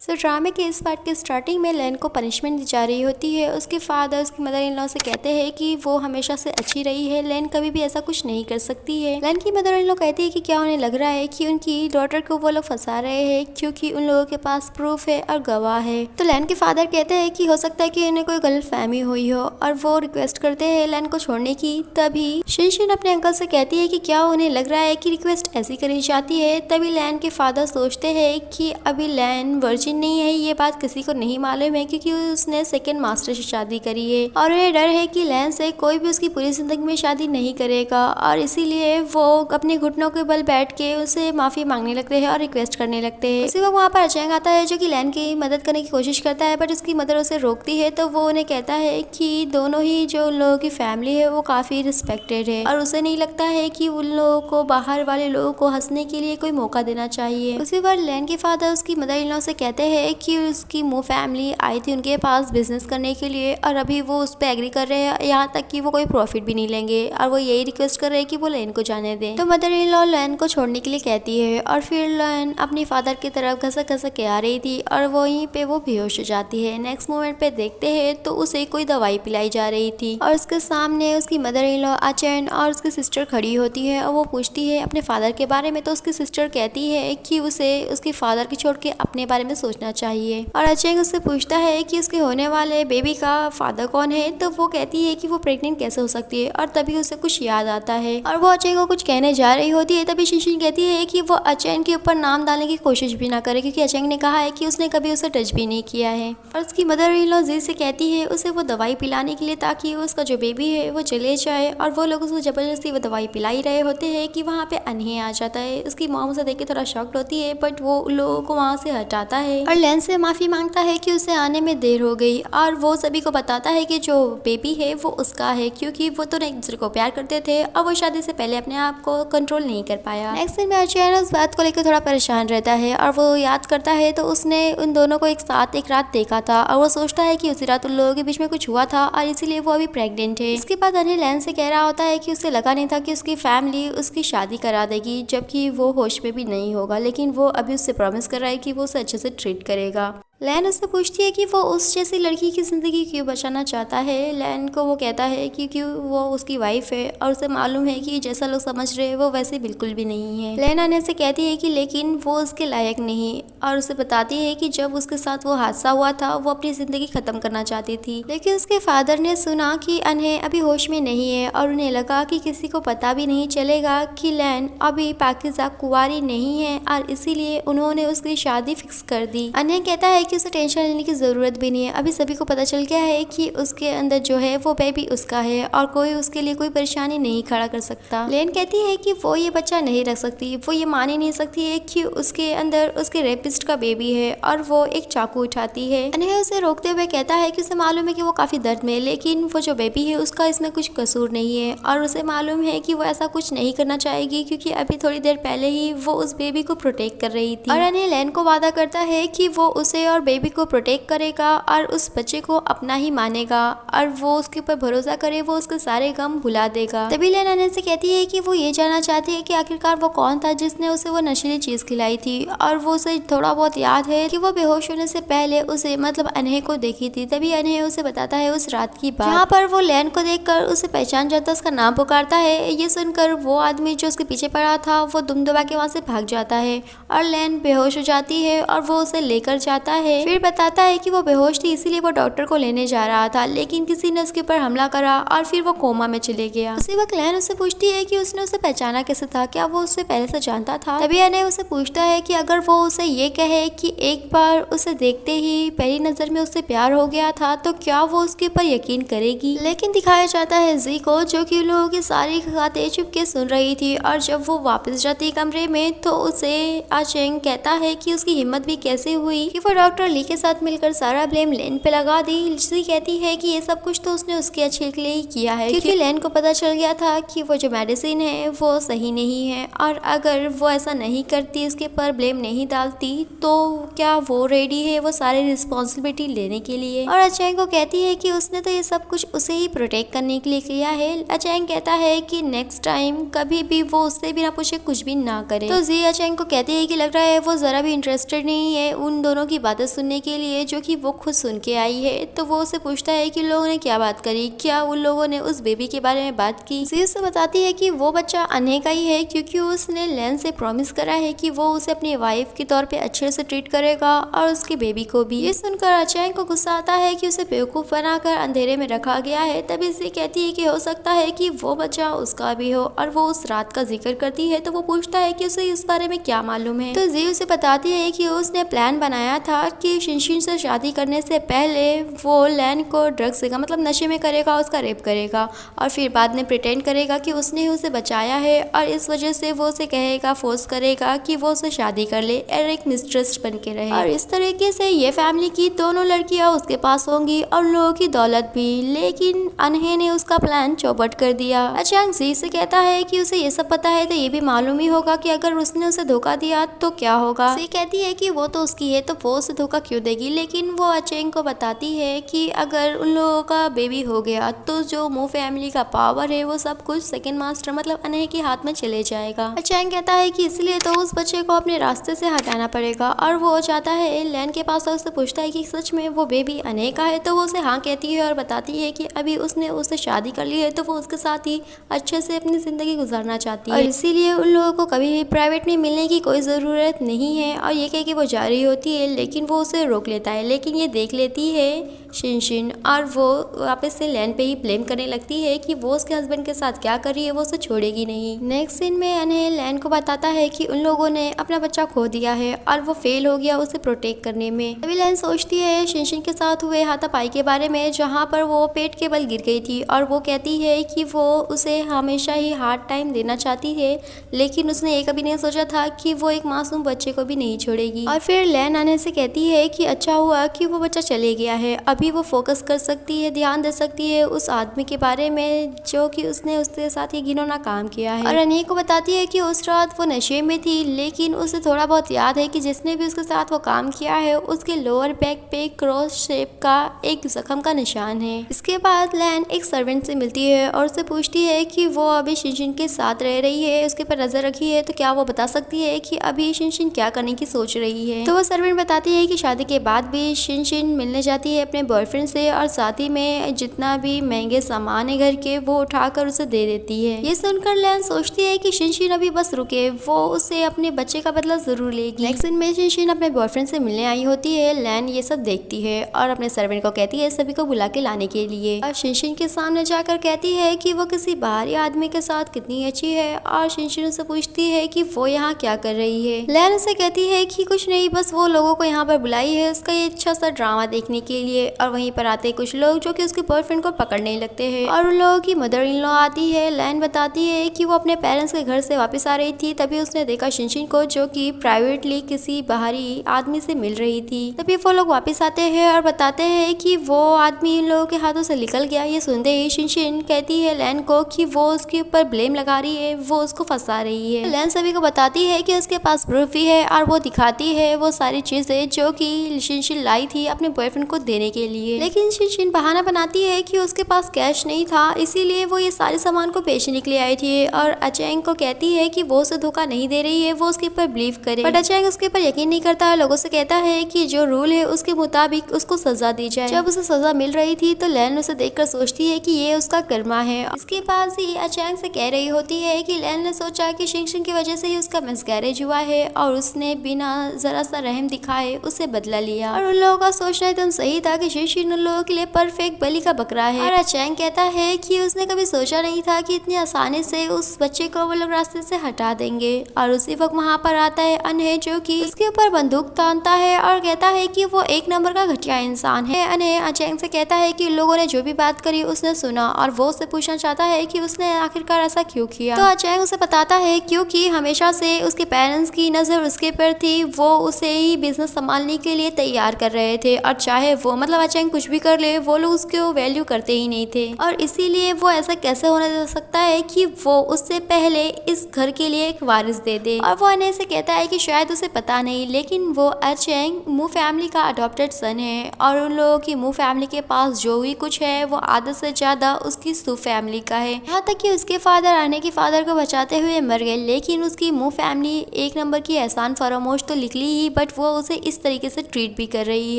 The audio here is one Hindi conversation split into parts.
ड्रामे के इस पार्ट के स्टार्टिंग में लैन को पनिशमेंट दी जा रही होती है। उसके फादर उसकी मदर इन लॉ से कहते हैं कि वो हमेशा से अच्छी रही है, लैन कभी भी ऐसा कुछ नहीं कर सकती है। लैन की मदर इन लॉ कहती है कि क्या उन्हें लग रहा है कि उनकी डॉटर को वो लोग फंसा रहे हैं क्योंकि उन लोगों के पास प्रूफ है और गवाह है। तो लैन के फादर कहते हैं कि हो सकता है कि उन्हें कोई गलतफहमी हुई हो और वो रिक्वेस्ट करते हैं लैन को छोड़ने की। तभी शिनशिन अपने अंकल से कहती है कि क्या उन्हें लग रहा है कि रिक्वेस्ट ऐसी करी जाती है। तभी लैन के फादर सोचते हैं कि अभी लैन वर्जिन नहीं है, ये बात किसी को नहीं मालूम है क्योंकि उसने सेकंड मास्टर से शादी करी है और उन्हें डर है कि लैन से कोई भी उसकी पूरी जिंदगी में शादी नहीं करेगा और इसीलिए वो अपने घुटनों के बल बैठ के उसे माफी मांगने लगते हैं और रिक्वेस्ट करने लगते हैं। उसी वक्त वहाँ पर अचैंग आता है जो कि लैन की मदद करने की कोशिश करता है, बट उसकी मदर उसे रोकती है। तो वो उन्हें कहता है कि दोनों ही जो उन लोगों की फैमिली है वो काफी रिस्पेक्टेड है और उसे नहीं लगता है कि उन लोगों को, बाहर वाले लोगों को हंसने के लिए कोई मौका देना चाहिए। उसी बार लैन के फादर उसकी मदर इन लॉ से कहते हैं कि उसकी मो फैमिली आई थी उनके पास बिजनेस करने के लिए और अभी वो उस पर एग्री कर रहे हैं, यहाँ तक कि वो कोई प्रॉफिट भी नहीं लेंगे और वो यही रिक्वेस्ट कर रहे हैं कि वो लैन को जाने दें। तो मदर इन लॉ लैन को छोड़ने के लिए कहती है और फिर लैन अपनी फादर की तरफ घसक घसक के आ रही थी और वहीं पे वो बेहोश हो जाती है। नेक्स्ट मोमेंट पे देखते हैं तो उसे कोई दवाई पिलाई जा रही थी और उसके सामने उसकी मदर इन लॉ अचैन और उसकी सिस्टर खड़ी होती है और वो पूछती है अपने फादर के बारे में। तो उसकी सिस्टर कहती है कि उसे उसके फादर की छोड़ के अपने बारे में सोचना चाहिए और अचैंग उससे पूछता है कि उसके होने वाले बेबी का फादर कौन है। तो वो कहती है कि वो प्रेग्नेंट कैसे हो सकती है और तभी उसे कुछ याद आता है और वो अचैंग को कुछ कहने जा रही होती है। तभी शिनशिन कहती है कि वो अचैंग के ऊपर नाम डालने की कोशिश भी ना करे क्योंकि अचैंग ने कहा है कि उसने कभी उसे टच भी नहीं किया है। और उसकी मदर इन लॉ जी से कहती है उसे वो दवाई पिलाने के लिए ताकि उसका जो बेबी है वो चले जाए और वो लोग उसको जबरदस्ती वो दवाई पिलाई रहे होते हैं कि वहाँ पे अनहे आ जाता है। उसकी मॉम उसे देख के थोड़ा शॉक्ड होती है बट वो लोगों को वहाँ से हटाता है और लैन से माफी मांगता है कि उसे आने में देर हो गई और वो सभी को बताता है कि जो बेबी है वो उसका है क्योंकि वो तो एक दूसरे को प्यार करते थे और वो शादी से पहले अपने आप को कंट्रोल नहीं कर पाया। नेक्स्ट दिन में अचैन उस बात को लेकर थोड़ा परेशान रहता है और वो याद करता है तो उसने उन दोनों को एक साथ एक रात देखा था और वो सोचता है कि उसी रात उन लोगों के बीच में कुछ हुआ था और इसीलिए वो अभी प्रेग्नेंट है। इसके बाद अनिल लैन से कह रहा होता है कि उसे लगा नहीं था कि उसकी फैमिली उसकी शादी करा देगी जबकि वो होश में भी नहीं होगा, लेकिन वो अभी उससे प्रॉमिस कर रहा है कि वो उसे अच्छे से ट्रीट करेगा। लैन उससे पूछती है कि वो उस जैसी लड़की की ज़िंदगी क्यों बचाना चाहता है। लैन को वो कहता है कि क्यों वो उसकी वाइफ है और उसे मालूम है कि जैसा लोग समझ रहे हैं वो वैसे बिल्कुल भी नहीं है। लैन आने से कहती है कि लेकिन वो उसके लायक नहीं और उसे बताती है कि जब उसके साथ वो हादसा हुआ था वो अपनी ज़िंदगी ख़त्म करना चाहती थी, लेकिन उसके फादर ने सुना कि अनहे अभी होश में नहीं है और उन्हें लगा कि किसी को पता भी नहीं चलेगा कि लैन अभी पाकिज़ा कुंवारी नहीं है और इसीलिए उन्होंने उसकी शादी फिक्स कर दी। अनहे कहता है कि उसे टेंशन लेने की ज़रूरत भी नहीं है, अभी सभी को पता चल गया है कि उसके अंदर जो है वो बेबी उसका है और कोई उसके लिए कोई परेशानी नहीं खड़ा कर सकता। लेन कहती है कि वो ये बच्चा नहीं रख सकती, वो ये मान ही नहीं सकती है कि उसके अंदर उसके रेपिस्ट का बेबी है और वो एक चाकू उठाती है। अनहे उसे रोकते हुए कहता है कि उसे मालूम है कि वो काफ़ी दर्द में है लेकिन वो जो बेबी है उसका इसमें कुछ कसूर नहीं है और उसे मालूम है कि वो ऐसा कुछ नहीं करना चाहेगी क्योंकि अभी थोड़ी देर पहले ही वो उस बेबी को प्रोटेक्ट कर रही थी। और अनहे लैन को वादा करता है कि वो उसे और बेबी को प्रोटेक्ट करेगा और उस बच्चे को अपना ही मानेगा और वो उसके ऊपर भरोसा करे, वो उसके सारे गम भुला देगा। तभी लैन अनहे से कहती है कि वो ये जानना चाहती है कि आखिरकार वो कौन था जिसने उसे वो नशीली चीज खिलाई थी और वो उसे थोड़ा बहुत याद है कि वो बेहोश होने से पहले उसे मतलब अनहे को देखी थी। तभी अनहे उसे बताता है उस रात की बात जहाँ पर वो लैन को देखकर उसे पहचान जाता, उसका नाम पुकारता है। ये सुनकर वो आदमी जो उसके पीछे पड़ा था वो दुम दबा के वहाँ से भाग जाता है और लैन बेहोश हो जाती है और वो उसे लेकर जाता है। फिर बताता है कि वो बेहोश थी इसीलिए वो डॉक्टर को लेने जा रहा था लेकिन किसी ने उसके ऊपर हमला करा और फिर वो कोमा में चले गया। उसी वक्त लैन उससे पूछती है कि उसने उसे पहचाना कैसे था, क्या वो उससे पहले से जानता था। तभी अनहे उसे पूछता है कि अगर वो उसे ये कहे कि एक बार उसे देखते ही पहली नजर में उससे प्यार हो गया था तो क्या वो उसके ऊपर यकीन करेगी। लेकिन दिखाया जाता है जी को जो कि लोगों की सारी बातें चुप के सुन रही थी और जब वो वापस जाती कमरे में तो उसे अचैंग कहता है कि उसकी हिम्मत भी कैसे हुई कि वो डॉक्टर ली के साथ मिलकर सारा ब्लेम लैन पे लगा दी। जी कहती है कि ये सब कुछ तो उसने उसके अच्छे के लिए ही किया है क्योंकि लैन को पता चल गया था कि वो जो मेडिसिन है वो सही नहीं है और अगर वो ऐसा नहीं करती, उसके ऊपर ब्लेम नहीं डालती तो क्या वो रेडी है वो सारी रिस्पॉन्सिबिलिटी लेने के लिए। और अचैंग को कहती है कि उसने तो ये सब कुछ उसे ही प्रोटेक्ट करने के लिए किया है। अचैंग कहता है कि नेक्स्ट टाइम कभी भी वो उससे बिना पूछे कुछ भी ना करे। तो जी अचैंग को कहती है कि लग रहा है वो जरा भी इंटरेस्टेड नहीं है उन दोनों की बातें सुनने के लिए जो कि वो खुद सुन के आई है। तो वो उसे पूछता है कि लोगों ने क्या बात करी, क्या उन लोगों ने उस बेबी के बारे में बात की। जी उसे बताती है कि वो बच्चा अनहे का ही है क्योंकि उसने लेन से प्रॉमिस करा है कि वो उसे अपनी वाइफ के तौर पे अच्छे से ट्रीट करेगा और उसके बेबी को भी। ये सुनकर अचैंग को गुस्सा आता है कि उसे बेवकूफ बनाकर अंधेरे में रखा गया है। तभी से कहती है कि हो सकता है कि वो बच्चा उसका भी हो और वो उस रात का जिक्र करती है। तो वो पूछता है कि उसे इस बारे में क्या मालूम है। तो जी उसे बताती है कि उसने प्लान बनाया था कि शिनशिन से शादी करने से पहले वो लैन को ड्रग्स देगा, मतलब नशे में करेगा, उसका रेप करेगा और फिर बाद में प्रिटेंड करेगा कि उसने उसे बचाया है और इस वजह से वो उसे कहेगा, फोर्स करेगा कि वो उसे शादी कर ले और एक मिस्ट्रेस बन के रहे। और इस तरीके से ये फैमिली की दोनों लड़कियां उसके पास होंगी और लोगों की दौलत भी। लेकिन अनहे ने उसका प्लान चौपट कर दिया। अचांग जी से कहता है कि उसे ये सब पता है तो ये भी मालूम ही होगा कि अगर उसने उसे धोखा दिया तो क्या होगा। सी कहती है कि वो तो उसकी है तो वो उसे धोखा क्यों देगी। लेकिन वो अचेंग को बताती है कि अगर उन लोगों का बेबी हो गया तो जो मू फैमिली का पावर है वो सब कुछ सेकंड मास्टर मतलब अनहे के हाथ में चले जाएगा। अचेंग कहता है कि इसलिए तो उस बच्चे को अपने रास्ते से हटाना पड़ेगा और वो चाहता है लैन के पास और उससे पूछता है कि सच में वो बेबी अनहे का है। तो वो उसे हाँ कहती है और बताती है कि अभी उसने उससे शादी कर ली है तो वो उसके साथ ही अच्छे से अपनी जिंदगी गुजारना चाहती है और इसीलिए उन लोगों को कभी भी प्राइवेट में मिलने की कोई ज़रूरत नहीं है। और ये कह के वो जा रही होती है लेकिन वो उसे रोक लेता है। लेकिन ये देख लेती है शिनशिन और वो वापस से लैन पे ही ब्लेम करने लगती है कि वो उसके हस्बैंड के साथ क्या कर रही है, वो उसे छोड़ेगी नहीं। नेक्स्ट सीन में अनहे लैन को बताता है कि उन लोगों ने अपना बच्चा खो दिया है और वो फेल हो गया उसे प्रोटेक्ट करने में। तभी लैन सोचती है शिनशिन के साथ हुए हाथापाई के बारे में जहाँ पर वो पेट के बल गिर गई थी और वो कहती है कि वो उसे हमेशा ही हार्ड टाइम देना चाहती है लेकिन उसने ये कभी नहीं सोचा था कि वो एक मासूम बच्चे को भी नहीं छोड़ेगी। और फिर लैन अनहे से कहती है कि अच्छा हुआ कि वो बच्चा चले गया है, अभी वो फोकस कर सकती है, ध्यान दे सकती है उस आदमी के बारे में जो कि उसने उसके साथ ही घिनौना काम किया है। और अनहे को बताती है कि उस रात वो नशे में थी लेकिन उसे थोड़ा बहुत याद है कि जिसने भी उसके साथ वो काम किया है उसके लोअर बैक पे क्रॉस शेप का एक जख्म का निशान है। इसके बाद लैन एक सर्वेंट से मिलती है और उससे पूछती है कि वो अभी शिनशिन के साथ रह रही है, उसके पर नजर रखी है, तो क्या वो बता सकती है कि अभी शिनशिन क्या करने की सोच रही है। तो वो सर्वेंट बताती है कि शादी के बाद भी शिनशिन मिलने जाती है अपने बॉयफ्रेंड से और साथ ही में जितना भी महंगे सामान है घर के वो उठाकर उसे दे देती है। ये सुनकर लैन सोचती है कि शिनशिन अभी बस रुके, वो उसे अपने बच्चे का बदला जरूर लेगी। नेक्स्ट दिन में शिनशिन अपने बॉयफ्रेंड से मिलने आई होती है। लैन ये सब देखती है और अपने सर्वेंट को कहती है सभी को बुला के लाने के लिए और शिनशिन के सामने जाकर कहती है कि वो किसी बाहरी आदमी के साथ कितनी अच्छी है और शिनशिन उससे पूछती है कि वो यहाँ क्या कर रही है। लैन उसे कहती है कि कुछ नहीं, बस वो लोगों को यहाँ पर बुलाई है उसका ये अच्छा सा ड्रामा देखने के लिए। और वहीं पर आते कुछ लोग जो कि उसके बॉयफ्रेंड को पकड़ने लगते हैं और उन लोगों की मदर इन लॉ आती है। लैन बताती है कि वो अपने पेरेंट्स के घर से वापस आ रही थी तभी उसने देखा शिनशिन को जो कि प्राइवेटली किसी बाहरी आदमी से मिल रही थी। तभी वो लोग वापस आते हैं और बताते हैं कि वो आदमी इन लोगों के हाथों से निकल गया। ये सुनते ही शिनशिन कहती है लैन को कि वो उसके ऊपर ब्लेम लगा रही है, वो उसको फंसा रही है। लैन सभी को बताती है कि उसके पास प्रूफ भी है और वो दिखाती है वो सारी चीजें जो कि शिनशिन लाई थी अपने बॉयफ्रेंड को देने के लिए। लेकिन शिनशिन बहाना बनाती है कि उसके पास कैश नहीं था इसीलिए वो ये सारे सामान को बेचने के लिए आई थी और अचेंग को कहती है कि वो उसे धोखा नहीं दे रही है, वो उसके ऊपर बिलीव करे। बट अचेंग उसके ऊपर यकीन नहीं करता है, लोगों से कहता है कि जो रूल है उसके मुताबिक उसको सजा दी जाए। जब उसे सजा मिल रही थी तो लैन उसे देखकर सोचती है कि ये उसका कर्मा है। इसके बाद ही अचेंग से कह रही होती है कि लैन ने सोचा कि शिनशिन की वजह से ही उसका मिसकैरेज हुआ है और उसने बिना जरा सा रहम दिखाए उसे बदला लिया। और उन लोगों का सोचना एकदम सही था कि शिनशिन उन लोगों के लिए परफेक्ट बलि का बकरा है। और अचेंग कहता है कि उसने कभी सोचा नहीं था कि इतनी आसानी से उस बच्चे को वो लोग रास्ते से हटा देंगे। और उसी वक्त वहाँ पर आता है अनहे जो कि उसके ऊपर बंदूक तानता है और कहता है कि वो एक नंबर का घटिया इंसान है। अनहे अचेंग से कहता है कि लोगों ने जो भी बात करी उसने सुना और वो उससे पूछना चाहता है कि उसने आखिरकार ऐसा क्यों किया। तो अचेंग उसे बताता है क्योंकि हमेशा से उसके पेरेंट्स की नजर उसके पर थी, वो उसे ही बिजनेस संभालने के लिए तैयार कर रहे थे और चाहे वो मतलब अचेंग कुछ भी कर ले वो लोग उसके वैल्यू करते ही नहीं थे। और इसीलिए वो ऐसा कैसे होने दे सकता है कि वो उससे पहले इस घर के लिए एक वारिस दे दे। और वो अनहे से कहता है कि शायद उसे पता नहीं लेकिन वो अचेंग मू फैमिली का अडॉप्टेड सन है और उन लोगों की मू फैमिली के पास जो भी कुछ है वो आधे से ज्यादा उसकी सू फैमिली का है। यहाँ तक कि उसके फादर अनहे के फादर को बचाते हुए मर गए लेकिन उसकी मू फैमिली एक नंबर की एहसान फरामोश तो निकली ही बट वो उसे इस तरीके से ट्रीट भी कर रही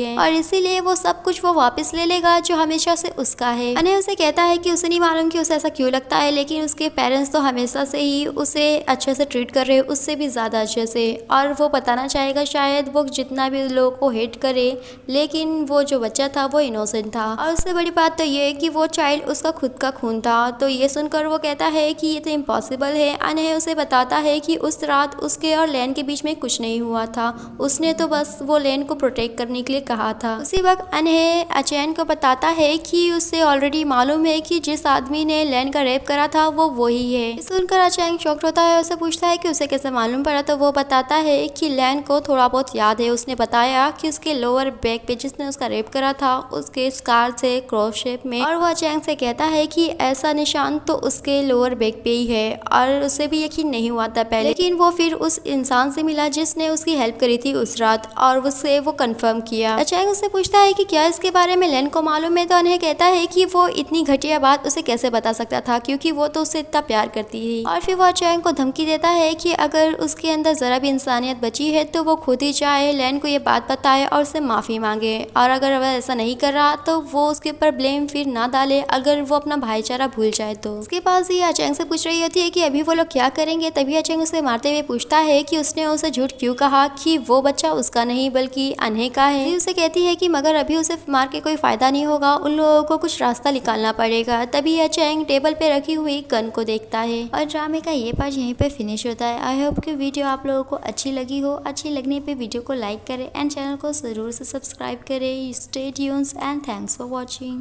है और इसीलिए वो सब कुछ वो वापस ले लेगा जो हमेशा से उसका है। अनय उसे कहता है कि उसे नहीं मालूम कि उसे ऐसा क्यों लगता है, लेकिन उसके पेरेंट्स तो हमेशा से ही उसे अच्छे से ट्रीट कर रहे हैं, उससे भी ज़्यादा अच्छे से। और वो बताना चाहेगा शायद वो जितना भी लोगों को हेट करे, लेकिन वो जो बच्चा था वो इनोसेंट था। और उससे बड़ी बात तो ये है कि वो चाइल्ड उसका खुद का खून था। तो ये सुनकर वो कहता है कि ये तो इम्पॉसिबल है। अनय उसे बताता है कि उस रात उसके और लैन के बीच में कुछ नहीं हुआ था, उसने तो बस वो लैन को प्रोटेक्ट करने के लिए कहा था। उसी वक्त अनय अचैन को बताता है कि उसे ऑलरेडी मालूम है कि जिस आदमी ने लैन का रेप करा था वो वही है। सुनकर अचैन शॉक्ड होता है, उसे पूछता है कि उसे कैसे मालूम पड़ा। तो वो बताता है कि लैन को थोड़ा बहुत याद है, उसने बताया कि उसके लोअर बैक पे जिसने उसका रेप करा था उसके स्कार से क्रॉस शेप में। और वो अचैन से कहता है कि ऐसा निशान तो उसके लोअर बैक पे ही है और उसे भी यकीन नहीं हुआ था पहले, लेकिन वो फिर उस इंसान से मिला जिसने उसकी हेल्प करी थी उस रात और उससे वो कंफर्म किया। अचैन उससे पूछता है कि क्या इसके बारे में लैन को मालूम है। तो अनय कहता है कि वो इतनी घटिया बात उसे कैसे बता सकता था, क्योंकि वो तो उससे इतना प्यार करती थी। और फिर वो अचैन को धमकी देता है कि अगर उसके अंदर जरा भी इंसानियत बची है तो वो खुद ही चाहे लैन को ये बात बताए और उससे माफी मांगे, और अगर वह ऐसा नहीं कर रहा तो वो उसके ऊपर ब्लेम फिर ना डाले अगर वो अपना भाईचारा भूल जाए। तो उसके पास ये अचैन से पूछ रही होती है कि अभी वो लोग क्या करेंगे। तभी अचैन उसे मारते हुए पूछता है कि उसने उसे झूठ क्यों कहा कि वो बच्चा उसका नहीं बल्कि अनय का है। उसे कहती है कि मगर अभी उसे मार के कोई फायदा नहीं होगा, उन लोगों को कुछ रास्ता निकालना पड़ेगा। तभी अचैन टेबल पे रखी हुई गन को देखता है और ड्रामे का ये पार्ट यहीं पे फिनिश होता है। आई होप कि वीडियो आप लोगों को अच्छी लगी हो। अच्छी लगने पे वीडियो को लाइक करें एंड चैनल को जरूर से सब्सक्राइब करें। Stay tunes and thanks for watching.